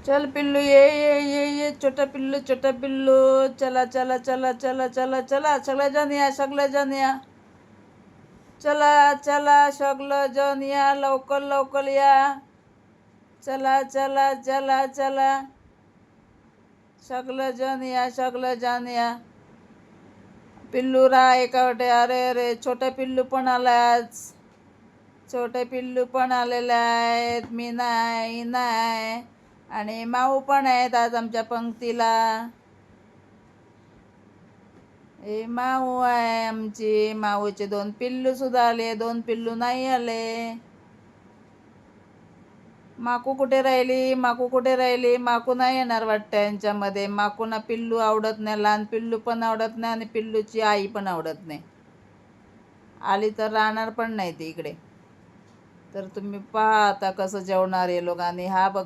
चल पिल्लू ये छोटा पिल्लू छोटा पिल्लू. चला चला चला चला चला चला सगळेजण या सगळेजण या. चला चला सगळेजण या लवकर लवकर या. चला चला चला चला सगळेजण या सगळेजण या. पिल्लू राहा एकावटे. अरे अरे छोटे पिल्लू पण आलाच. छोटे पिल्लू पण आलेले आहेत. मी नाही नाही आणि माऊ पण आहेत आज आमच्या पंक्तीला. हे माऊ आहे आमची. माऊचे 2 पिल्लू सुद्धा आले. 2 पिल्लू नाही आले. माकू कुठे राहिली? माकू कुठे राहिली? माकू नाही येणार वाटतं यांच्यामध्ये. माकूना पिल्लू आवडत नाही. लहान पिल्लू पण आवडत नाही आणि पिल्लूची आई पण आवडत नाही. आली तर राहणार पण नाही ती इकडे. तर तुम्ही पहा आता कसं जेवणार हे लोक. आणि हा बघ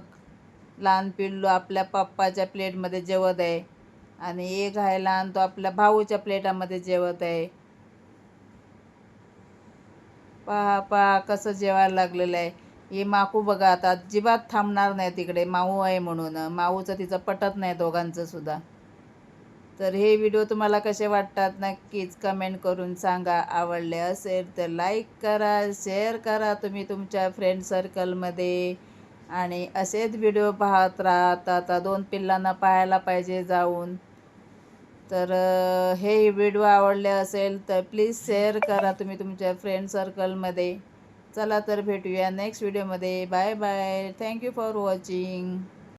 लहान पिल्लू आपल्या पप्पाच्या प्लेटमध्ये जेवत आहे आणि एक आहे लहान तो आपल्या भाऊच्या प्लेटामध्ये जेवत आहे. पहा पहा कसं जेवायला लागलेलं आहे. हे माकू बघा आता अजिबात थांबणार नाही तिकडे. माऊ आहे म्हणून. माऊचं तिचं पटत नाही दोघांचं सुद्धा. तर हे व्हिडिओ तुम्हाला कसे वाटतात नक्कीच कमेंट करून सांगा. आवडले असेल तर लाईक करा, शेअर करा तुम्ही तुमच्या फ्रेंड सर्कलमध्ये. आणि असेच व्हिडिओ पाहत राहत. आता 2 पिल्लांना पाहायला पाहिजे जाऊन. तर हे व्हिडिओ आवडले असेल तर प्लीज शेअर करा तुम्ही तुमच्या फ्रेंड सर्कलमध्ये. चला तर भेटूया नेक्स्ट व्हिडिओमध्ये. Bye bye. Thank you for watching.